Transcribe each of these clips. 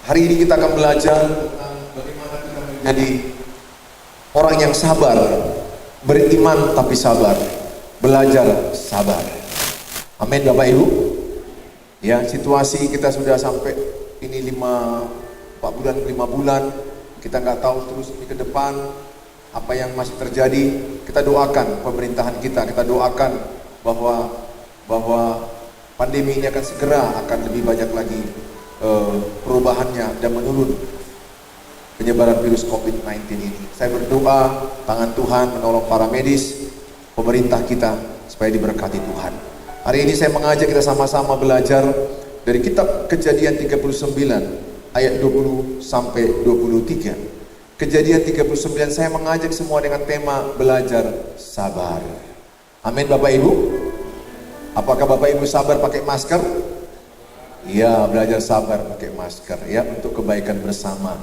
Hari ini kita akan belajar tentang bagaimana kita menjadi orang yang sabar, beriman tapi sabar, belajar sabar. Amin Bapak Ibu. Ya, situasi kita sudah sampai ini 4 bulan, 5 bulan. Kita nggak tahu terus ke depan apa yang masih terjadi. Kita doakan pemerintahan kita doakan bahwa pandemi ini akan segera lebih banyak lagi perubahannya dan menurun penyebaran virus COVID-19 ini. Saya berdoa tangan Tuhan menolong para medis, pemerintah kita supaya diberkati Tuhan. Hari ini saya mengajak kita sama-sama belajar dari kitab Kejadian 39 ayat 20 sampai 23. Kejadian 39 saya mengajak semua dengan tema belajar sabar. Amin Bapak Ibu. Apakah Bapak Ibu sabar pakai masker? Ya, belajar sabar pakai masker ya untuk kebaikan bersama.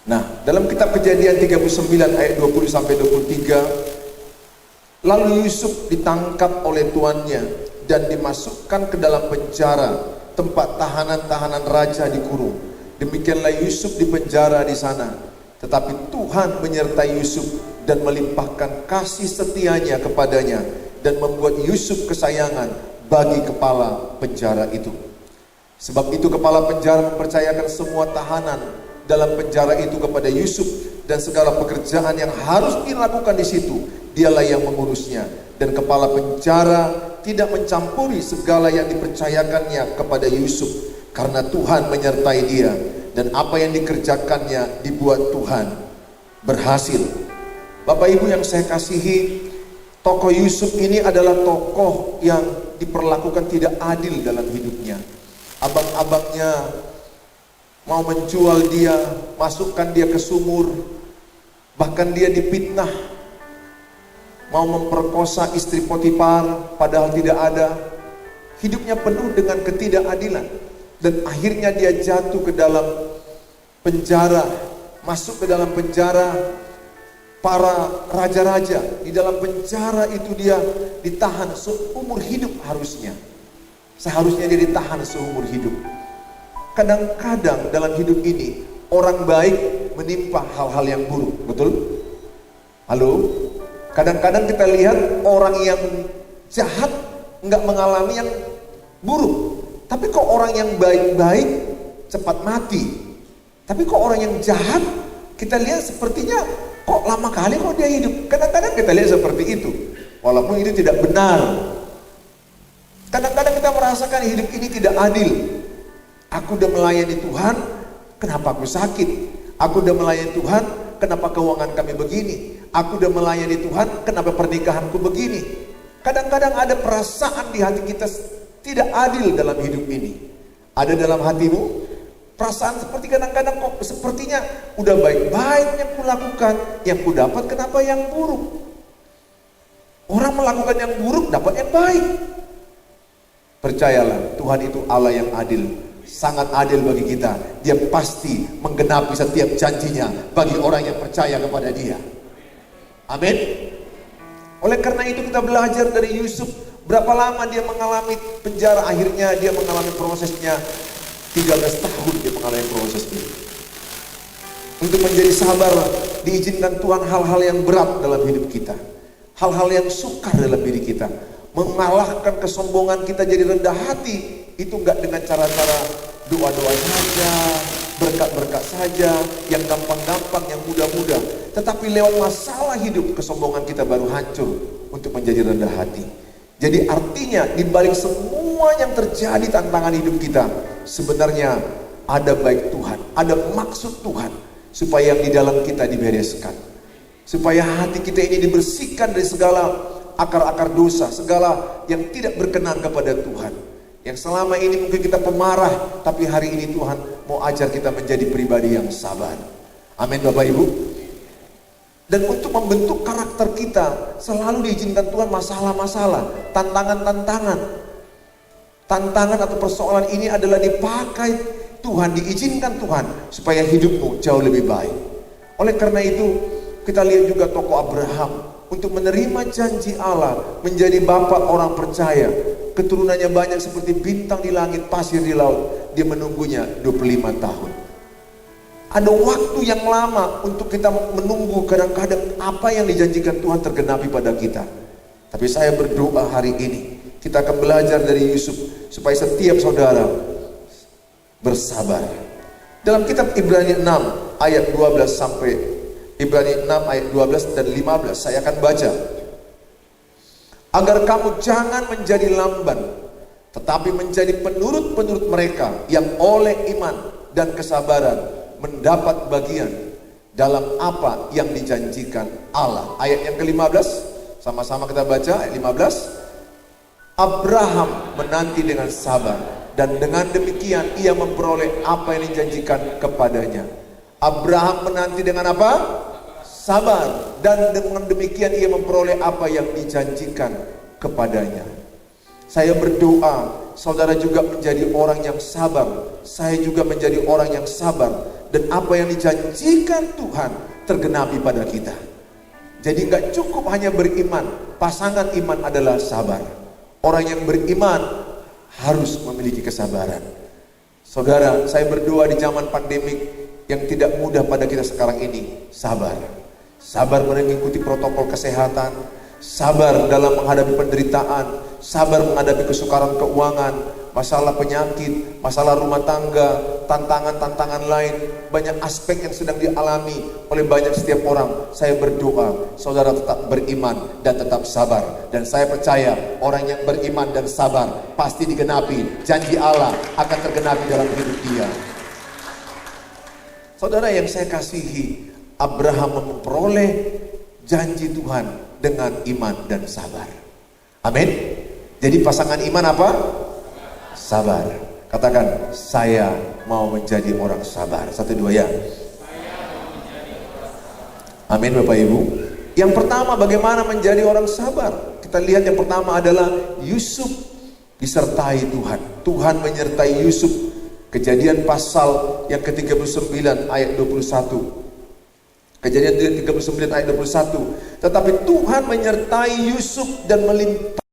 Nah, dalam kitab Kejadian 39 ayat 20 sampai 23, lalu Yusuf ditangkap oleh tuannya dan dimasukkan ke dalam penjara, tempat tahanan-tahanan raja dikurung. Demikianlah Yusuf dipenjara di sana. Tetapi Tuhan menyertai Yusuf dan melimpahkan kasih setianya kepadanya dan membuat Yusuf kesayangan bagi kepala penjara itu. Sebab itu kepala penjara mempercayakan semua tahanan dalam penjara itu kepada Yusuf, dan segala pekerjaan yang harus dilakukan di situ dialah yang mengurusnya, dan kepala penjara tidak mencampuri segala yang dipercayakannya kepada Yusuf, karena Tuhan menyertai dia, dan apa yang dikerjakannya dibuat Tuhan berhasil. Bapak Ibu yang saya kasihi, tokoh Yusuf ini adalah tokoh yang diperlakukan tidak adil dalam hidupnya. Abang-abangnya mau menjual dia, masukkan dia ke sumur, bahkan dia dipitnah, mau memperkosa istri Potifar padahal tidak ada. Hidupnya penuh dengan ketidakadilan, dan akhirnya dia jatuh ke dalam penjara, masuk ke dalam penjara para raja-raja. Di dalam penjara itu dia ditahan seumur hidup harusnya. Seharusnya dia ditahan seumur hidup. Kadang-kadang dalam hidup ini orang baik menimpa hal-hal yang buruk, betul? Halo? Kadang-kadang kita lihat orang yang jahat nggak mengalami yang buruk, tapi kok orang yang baik-baik cepat mati. Tapi kok orang yang jahat kita lihat sepertinya kok lama kali kok dia hidup. Kadang-kadang kita lihat seperti itu, walaupun itu tidak benar. Kadang-kadang kita merasakan hidup ini tidak adil. Aku udah melayani Tuhan, kenapa aku sakit? Aku udah melayani Tuhan, kenapa keuangan kami begini? Aku udah melayani Tuhan, kenapa pernikahanku begini? Kadang-kadang ada perasaan di hati kita tidak adil dalam hidup ini. Ada dalam hatimu perasaan seperti kadang-kadang kok sepertinya udah baik-baik yang kulakukan, yang kudapat kenapa yang buruk? Orang melakukan yang buruk dapat yang baik. Percayalah, Tuhan itu Allah yang adil, sangat adil bagi kita. Dia pasti menggenapi setiap janjinya bagi orang yang percaya kepada dia. Amin. Oleh karena itu kita belajar dari Yusuf. Berapa lama dia mengalami penjara, akhirnya dia mengalami prosesnya 13 tahun dia mengalami proses ini. Untuk menjadi sabar, diizinkan Tuhan hal-hal yang berat dalam hidup kita, hal-hal yang sukar dalam diri kita. Mengalahkan kesombongan kita jadi rendah hati, itu enggak dengan cara-cara doa-doa saja, berkat-berkat saja, yang gampang-gampang, yang mudah-mudah. Tetapi lewat masalah hidup, kesombongan kita baru hancur untuk menjadi rendah hati. Jadi artinya di balik semua yang terjadi tantangan hidup kita, sebenarnya ada baik Tuhan, ada maksud Tuhan, supaya yang di dalam kita dibereskan, supaya hati kita ini dibersihkan dari segala akar-akar dosa, segala yang tidak berkenan kepada Tuhan. Yang selama ini mungkin kita pemarah, tapi hari ini Tuhan mau ajar kita menjadi pribadi yang sabar. Amin Bapak Ibu. Dan untuk membentuk karakter kita, selalu diizinkan Tuhan masalah-masalah, tantangan-tantangan. Tantangan atau persoalan ini adalah dipakai Tuhan, diizinkan Tuhan supaya hidupmu jauh lebih baik. Oleh karena itu, kita lihat juga tokoh Abraham. Untuk menerima janji Allah, menjadi bapak orang percaya, keturunannya banyak seperti bintang di langit, pasir di laut. Dia menunggunya 25 tahun. Ada waktu yang lama untuk kita menunggu kadang-kadang apa yang dijanjikan Tuhan tergenapi pada kita. Tapi saya berdoa hari ini kita akan belajar dari Yusuf supaya setiap saudara bersabar. Dalam kitab Ibrani 6 ayat 12 sampai Ibrani 6 ayat 12 dan 15 saya akan baca. Agar kamu jangan menjadi lamban, tetapi menjadi penurut-penurut mereka yang oleh iman dan kesabaran mendapat bagian dalam apa yang dijanjikan Allah. Ayat yang ke-15, sama-sama kita baca ayat 15. Abraham menanti dengan sabar, dan dengan demikian ia memperoleh apa yang dijanjikan kepadanya. Abraham menanti dengan apa? Sabar, dan dengan demikian ia memperoleh apa yang dijanjikan kepadanya. Saya berdoa saudara juga menjadi orang yang sabar. Saya juga menjadi orang yang sabar, dan apa yang dijanjikan Tuhan tergenapi pada kita. Jadi gak cukup hanya beriman, pasangan iman adalah sabar. Orang yang beriman harus memiliki kesabaran. Saudara, saya berdoa di zaman pandemik yang tidak mudah pada kita sekarang ini, sabar. Sabar mengikuti protokol kesehatan, sabar dalam menghadapi penderitaan, sabar menghadapi kesukaran keuangan, masalah penyakit, masalah rumah tangga, tantangan-tantangan lain, banyak aspek yang sedang dialami oleh banyak setiap orang. Saya berdoa saudara tetap beriman dan tetap sabar, dan saya percaya orang yang beriman dan sabar pasti digenapi, janji Allah akan tergenapi dalam hidup dia. Saudara yang saya kasihi, Abraham memperoleh janji Tuhan dengan iman dan sabar. Amin. Jadi pasangan iman apa? Sabar. Katakan, saya mau menjadi orang sabar. 1, 2 ya. Amin Bapak Ibu. Yang pertama, bagaimana menjadi orang sabar? Kita lihat yang pertama adalah Yusuf disertai Tuhan. Tuhan menyertai Yusuf. Kejadian pasal yang ke-39 ayat 21. Kejadian 39 ayat 21. Tetapi Tuhan menyertai Yusuf dan melimpahkan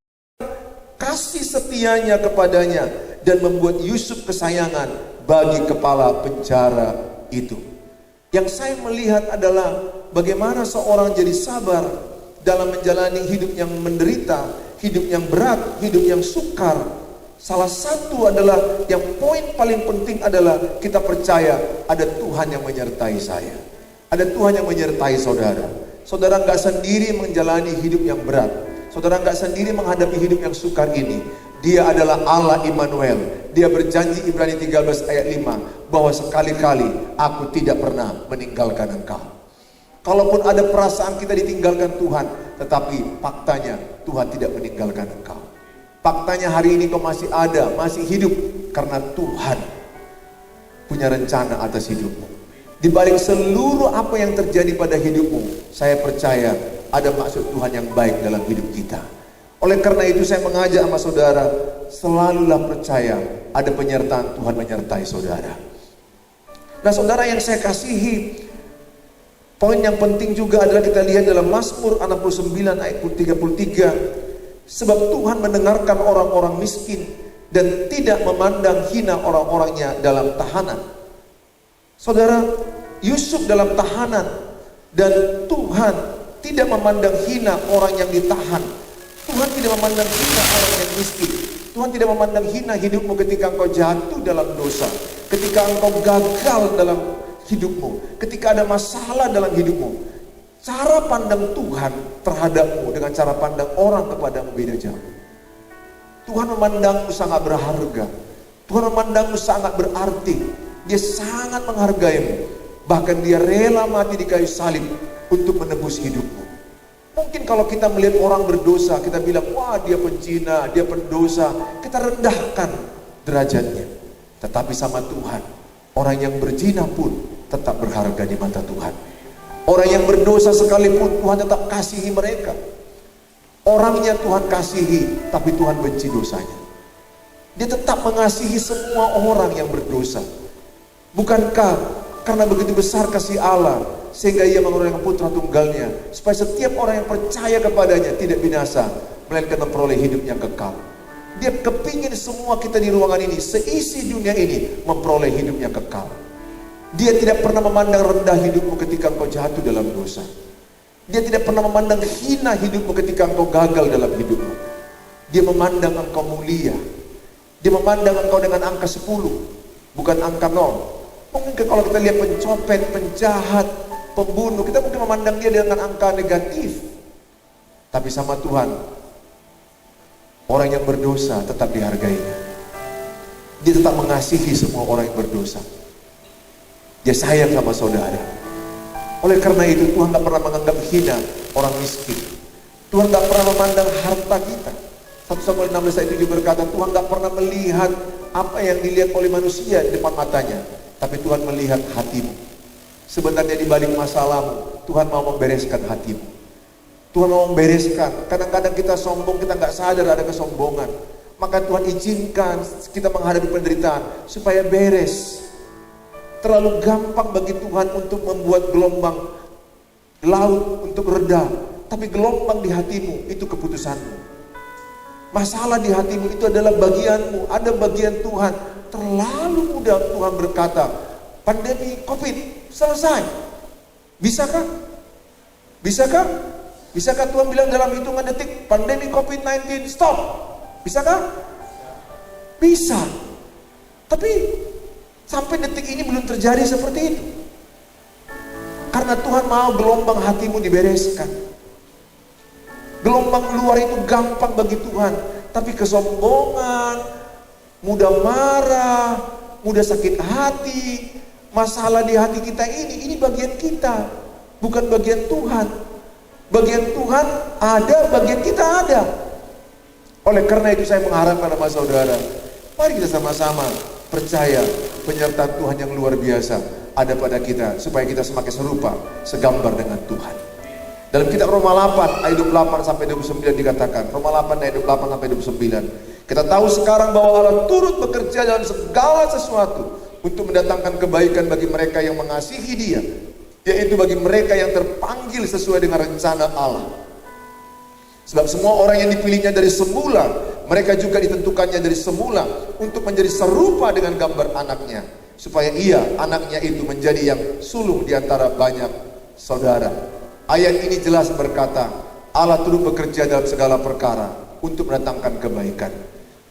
kasih setianya kepadanya, dan membuat Yusuf kesayangan bagi kepala penjara itu. Yang saya melihat adalah bagaimana seorang jadi sabar dalam menjalani hidup yang menderita, hidup yang berat, hidup yang sukar. Salah satu adalah yang poin paling penting adalah kita percaya ada Tuhan yang menyertai saya. Ada Tuhan yang menyertai saudara. Saudara nggak sendiri menjalani hidup yang berat. Saudara nggak sendiri menghadapi hidup yang sukar ini. Dia adalah Allah Immanuel. Dia berjanji Ibrani 13 ayat 5 bahwa sekali-kali aku tidak pernah meninggalkan engkau. Kalaupun ada perasaan kita ditinggalkan Tuhan, tetapi faktanya Tuhan tidak meninggalkan engkau. Faktanya hari ini kau masih ada, masih hidup karena Tuhan punya rencana atas hidupmu. Di balik seluruh apa yang terjadi pada hidupmu, saya percaya ada maksud Tuhan yang baik dalam hidup kita. Oleh karena itu saya mengajak sama saudara, selalulah percaya ada penyertaan Tuhan menyertai saudara. Nah saudara yang saya kasihi, poin yang penting juga adalah kita lihat dalam Mazmur 69 ayat 33. Sebab Tuhan mendengarkan orang-orang miskin dan tidak memandang hina orang-orangnya dalam tahanan. Saudara, Yusuf dalam tahanan, dan Tuhan tidak memandang hina orang yang ditahan. Tuhan tidak memandang hina orang yang miskin. Tuhan tidak memandang hina hidupmu ketika engkau jatuh dalam dosa, ketika engkau gagal dalam hidupmu, ketika ada masalah dalam hidupmu. Cara pandang Tuhan terhadapmu dengan cara pandang orang kepadamu beda jauh. Tuhan memandangmu sangat berharga. Tuhan memandangmu sangat berarti. Dia sangat menghargaimu. Bahkan dia rela mati di kayu salib untuk menebus hidupmu. Mungkin kalau kita melihat orang berdosa, kita bilang, wah dia pencina, dia pendosa. Kita rendahkan derajatnya. Tetapi sama Tuhan, orang yang berzina pun tetap berharga di mata Tuhan. Orang yang berdosa sekalipun Tuhan tetap kasihi mereka. Orangnya Tuhan kasihi, tapi Tuhan benci dosanya. Dia tetap mengasihi semua orang yang berdosa. Bukankah karena begitu besar kasih Allah sehingga ia menurunkan putra tunggalnya supaya setiap orang yang percaya kepadanya tidak binasa, melainkan memperoleh hidup yang kekal. Dia kepingin semua kita di ruangan ini, seisi dunia ini memperoleh hidup yang kekal. Dia tidak pernah memandang rendah hidupmu ketika engkau jatuh dalam dosa. Dia tidak pernah memandang hina hidupmu ketika engkau gagal dalam hidupmu. Dia memandang engkau mulia. Dia memandang engkau dengan angka 10, bukan angka 0. Mungkin kalau kita lihat pencopet, penjahat, pembunuh, kita mungkin memandang dia dengan angka negatif. Tapi sama Tuhan, orang yang berdosa tetap dihargai. Dia tetap mengasihi semua orang yang berdosa. Dia sayang sama saudara. Oleh karena itu Tuhan gak pernah menganggap hina orang miskin. Tuhan gak pernah memandang harta kita. 1 Samuel 16 ayat 7 berkata, Tuhan gak pernah melihat apa yang dilihat oleh manusia di depan matanya, tapi Tuhan melihat hatimu. Sebenarnya di balik masalahmu, Tuhan mau membereskan hatimu. Tuhan mau membereskan. Kadang-kadang kita sombong, kita gak sadar ada kesombongan. Maka Tuhan izinkan kita menghadapi penderitaan supaya beres. Terlalu gampang bagi Tuhan untuk membuat gelombang laut untuk reda, tapi gelombang di hatimu itu keputusanmu. Masalah di hatimu itu adalah bagianmu, ada bagian Tuhan. Terlalu mudah Tuhan berkata, pandemi COVID selesai. Bisakah? Bisakah? Bisakah Tuhan bilang dalam hitungan detik, pandemi COVID-19 stop? Bisakah? Bisa. Tapi sampai detik ini belum terjadi seperti itu. Karena Tuhan mau gelombang hatimu dibereskan. Gelombang luar itu gampang bagi Tuhan. Tapi kesombongan, mudah marah, mudah sakit hati, masalah di hati kita ini bagian kita, bukan bagian Tuhan. Bagian Tuhan ada, bagian kita ada. Oleh karena itu saya mengharapkan sama saudara, mari kita sama-sama percaya penyertaan Tuhan yang luar biasa ada pada kita, supaya kita semakin serupa, segambar dengan Tuhan. Dalam kitab Roma 8 ayat 28 sampai 29 dikatakan, Roma 8 ayat 28 sampai 29, kita tahu sekarang bahwa Allah turut bekerja dalam segala sesuatu untuk mendatangkan kebaikan bagi mereka yang mengasihi Dia, yaitu bagi mereka yang terpanggil sesuai dengan rencana Allah. Sebab semua orang yang dipilihnya dari semula, mereka juga ditentukannya dari semula untuk menjadi serupa dengan gambar anaknya, supaya ia, anaknya itu menjadi yang sulung di antara banyak saudara. Ayat ini jelas berkata, Allah turut bekerja dalam segala perkara untuk mendatangkan kebaikan.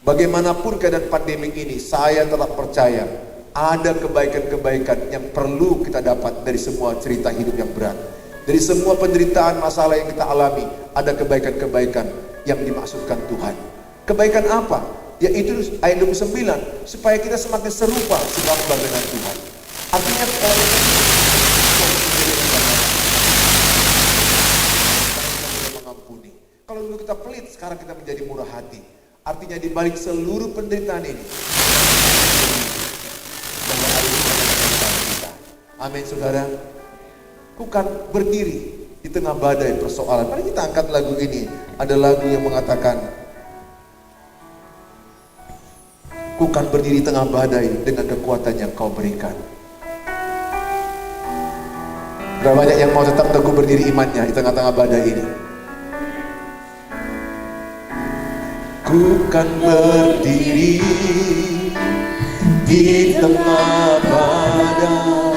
Bagaimanapun keadaan pandemi ini, saya tetap percaya ada kebaikan-kebaikan yang perlu kita dapat dari semua cerita hidup yang berat. Dari semua penderitaan masalah yang kita alami, ada kebaikan-kebaikan yang dimaksudkan Tuhan. Kebaikan apa? Yaitu ayat 29, supaya kita semakin serupa segambar dengan Tuhan. Artinya kalau kita mengampuni. Kalau dulu kita pelit, sekarang kita menjadi murah hati. Artinya di balik seluruh penderitaan ini, amin saudara. Bukan berdiri di tengah badai persoalan. Mari kita angkat lagu ini. Ada lagu yang mengatakan, ku kan berdiri di tengah badai dengan kekuatan yang kau berikan. Berapa banyak yang mau tetap teguh berdiri imannya di tengah-tengah badai ini? Ku kan berdiri di tengah badai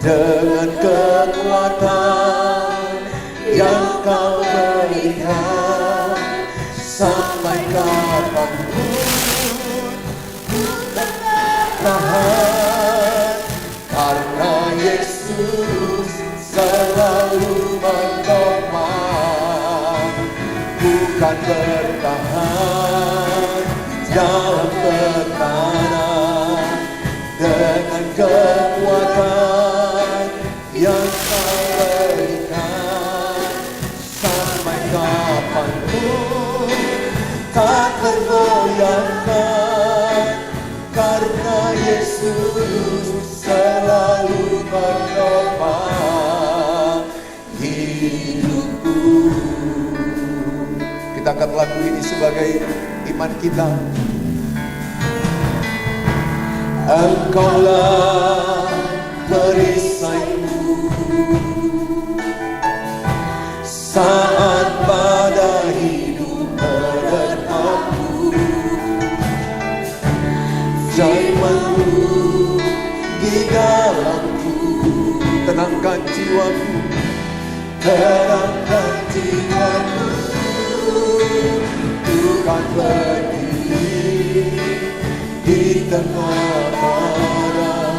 dengan kekuatan yang kau berikan. Sampai kapanpun ku tahan, karena Yesus selalu menopang. Bukan bertahan dalam tekanan, dengan kekuatan yang kau berikan. Sampai kapanpun tak tergoyahkan, karena Yesus selalu menopang hidupku. Kita angkat lagu ini sebagai iman kita. Engkaulah perisaiku saat badai hidup menerpaku. Firman-Mu di dalam terangkan jiwaku, terangkan jiwaku. Tuhan berdiri di tengah marah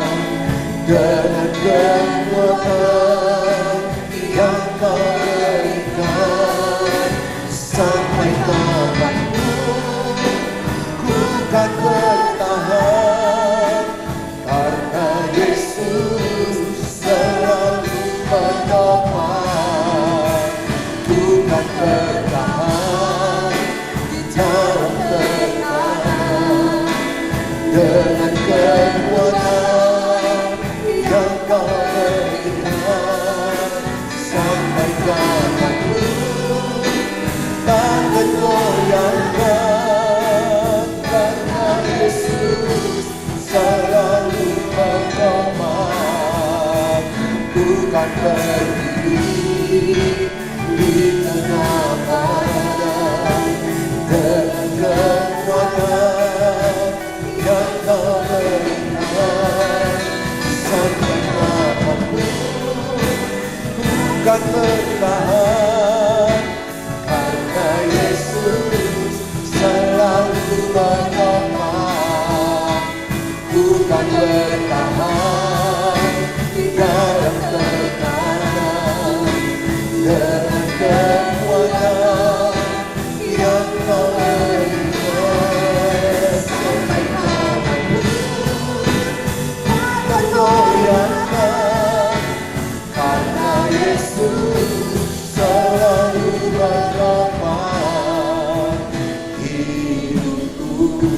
dengan kekuatan yang Kau berikan. Sampai kapanpun ku kan bertahan, karena Yesus selalu menopang. Ku kan bertahan di dalam tekanan dengan kekuatan yang Kau berikan. Sampai kapanpun takkan goyahkan, karena Yesus selalu menopang. Bukan berdiri di tengah badai dengan kekuatan yang Kau berikan. Sampai kapanpun bukan bertahan, karena Yesus selalu menopang. Bukan bertahan di dalam tekanan dengan kekuatan yang Kau berikan. Sampai kapanpun takkan goyahkan, karena Yesus selalu menopang hidupku.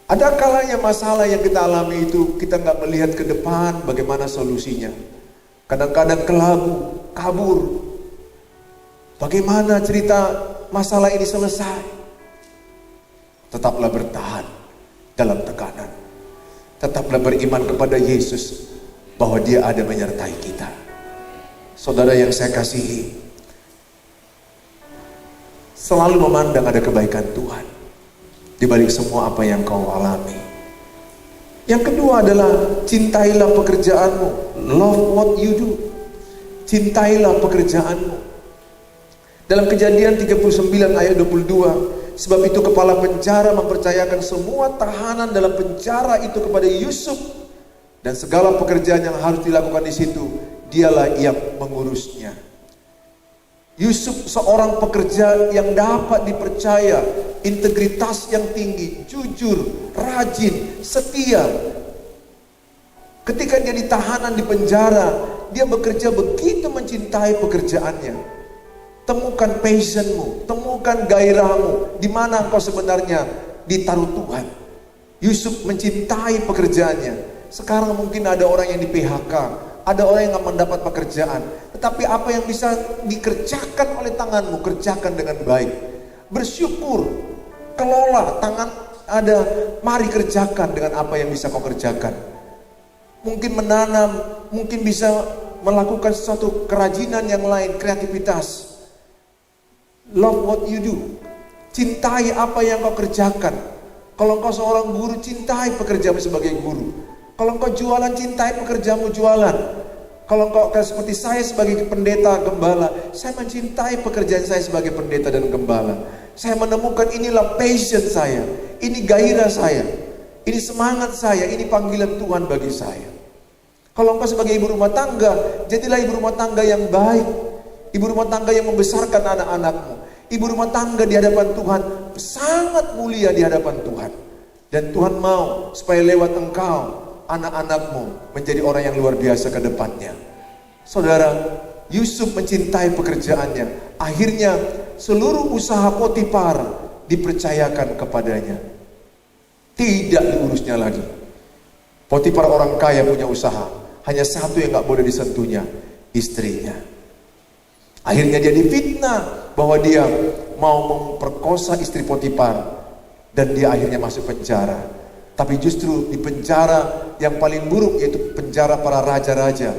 Ada kalanya masalah yang kita alami itu kita nggak melihat ke depan bagaimana solusinya. Kadang-kadang kelabu, kabur. Bagaimana cerita masalah ini selesai? Tetaplah bertahan dalam tekanan. Tetaplah beriman kepada Yesus bahwa Dia ada menyertai kita. Saudara yang saya kasihi, selalu memandang ada kebaikan Tuhan di balik semua apa yang kau alami. Yang kedua adalah cintailah pekerjaanmu. Love what you do. Cintailah pekerjaanmu. Dalam Kejadian 39 ayat 22, sebab itu kepala penjara mempercayakan semua tahanan dalam penjara itu kepada Yusuf, dan segala pekerjaan yang harus dilakukan di situ dialah yang mengurusnya. Yusuf seorang pekerja yang dapat dipercaya, integritas yang tinggi, jujur, rajin, setia. Ketika dia ditahanan di penjara, dia bekerja begitu mencintai pekerjaannya. Temukan passionmu, temukan gairahmu, di mana engkau sebenarnya ditaruh Tuhan. Yusuf mencintai pekerjaannya. Sekarang mungkin ada orang yang di PHK, ada orang yang nggak mendapat pekerjaan, tetapi apa yang bisa dikerjakan oleh tanganmu, kerjakan dengan baik. Bersyukur, kelola tangan ada, mari kerjakan dengan apa yang bisa kau kerjakan. Mungkin menanam, mungkin bisa melakukan sesuatu kerajinan yang lain, kreativitas. Love what you do. Cintai apa yang kau kerjakan. Kalau engkau seorang guru, cintai pekerjaanmu sebagai guru. Kalau engkau jualan, cintai pekerjaanmu jualan. Kalau engkau seperti saya sebagai pendeta gembala, saya mencintai pekerjaan saya sebagai pendeta dan gembala. Saya menemukan inilah passion saya, ini gairah saya, ini semangat saya, ini panggilan Tuhan bagi saya. Kalau engkau sebagai ibu rumah tangga, jadilah ibu rumah tangga yang baik. Ibu rumah tangga yang membesarkan anak-anakmu. Ibu rumah tangga di hadapan Tuhan sangat mulia di hadapan Tuhan. Dan Tuhan mau supaya lewat engkau, anak-anakmu menjadi orang yang luar biasa ke depannya. Saudara, Yusuf mencintai pekerjaannya. Akhirnya seluruh usaha Potifar dipercayakan kepadanya. Tidak diurusnya lagi. Potifar orang kaya punya usaha. Hanya satu yang gak boleh disentuhnya, istrinya. Akhirnya dia difitnah bahwa dia mau memperkosa istri Potifar, dan dia akhirnya masuk penjara. Tapi justru di penjara yang paling buruk, yaitu penjara para raja-raja,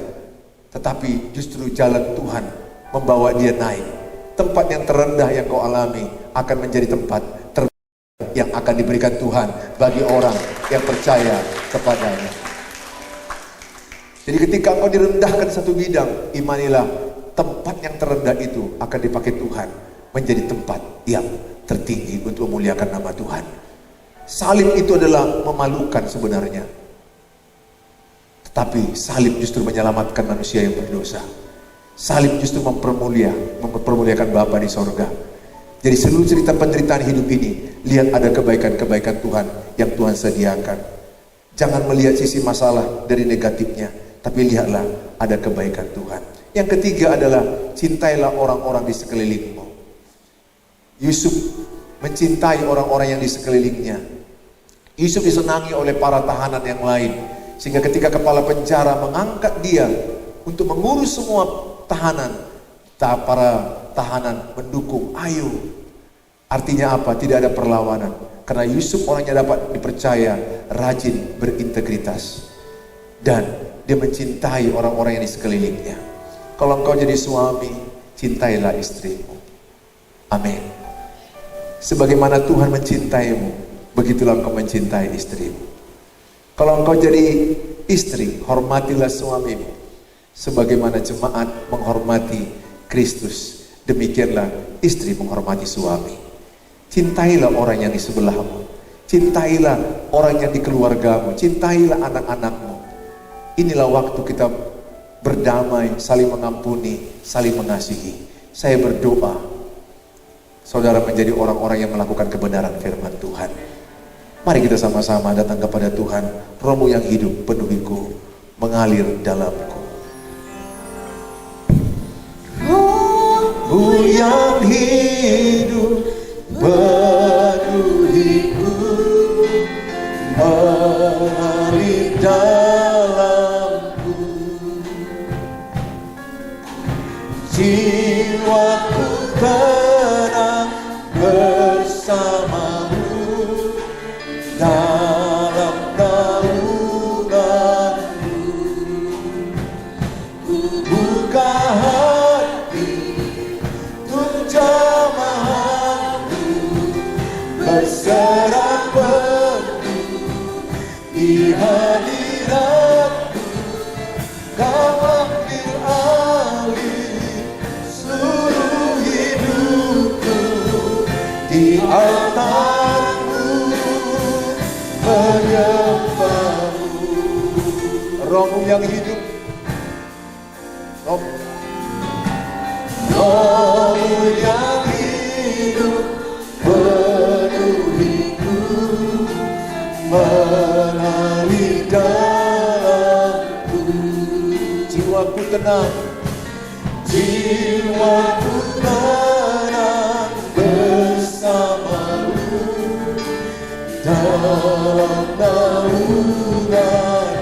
tetapi justru jalan Tuhan membawa dia naik. Tempat yang terendah yang kau alami akan menjadi tempat yang akan diberikan Tuhan bagi orang yang percaya kepadanya. Jadi ketika engkau direndahkan satu bidang, imanilah tempat yang terendah itu akan dipakai Tuhan menjadi tempat yang tertinggi untuk memuliakan nama Tuhan. Salib itu adalah memalukan sebenarnya, tetapi salib justru menyelamatkan manusia yang berdosa. Salib justru mempermuliakan Bapa di sorga. Jadi seluruh cerita penderitaan hidup ini, lihat ada kebaikan-kebaikan Tuhan yang Tuhan sediakan. Jangan melihat sisi masalah dari negatifnya, tapi lihatlah ada kebaikan Tuhan. Yang ketiga adalah cintailah orang-orang di sekelilingmu. Yusuf mencintai orang-orang yang di sekelilingnya. Yusuf disenangi oleh para tahanan yang lain, sehingga ketika kepala penjara mengangkat dia untuk mengurus semua tahanan, para tahanan mendukung, ayo. Artinya apa? Tidak ada perlawanan, karena Yusuf orangnya dapat dipercaya, rajin, berintegritas, dan dia mencintai orang-orang yang di sekelilingnya. Kalau engkau jadi suami, cintailah istrimu. Amin. Sebagaimana Tuhan mencintaimu, begitulah engkau mencintai istrimu. Kalau engkau jadi istri, hormatilah suamimu. Sebagaimana jemaat menghormati Kristus, demikianlah istri menghormati suami. Cintailah orang yang di sebelahmu. Cintailah orang yang di keluargamu. Cintailah anak-anakmu. Inilah waktu kita berdamai, saling mengampuni, saling mengasihi. Saya berdoa, saudara menjadi orang-orang yang melakukan kebenaran firman Tuhan. Mari kita sama-sama datang kepada Tuhan. Rohmu yang hidup penuhiku, mengalir dalamku. Rohmu yang hidup penuhiku, mengalir dalamku. Jiwaku tenang bersamamu dalam naunganmu. Ku buka hati untuk jamahanmu, berserah penuh di hadiratmu. Kau ambil alih seluruh hidupku, di altarmu menyembahmu. Rohmu yang hidup, Rohmu yang hidup penuhiku, mengalir dalamku. Jiwaku tenang, jiwaku tenang bersamamu dalam naungan.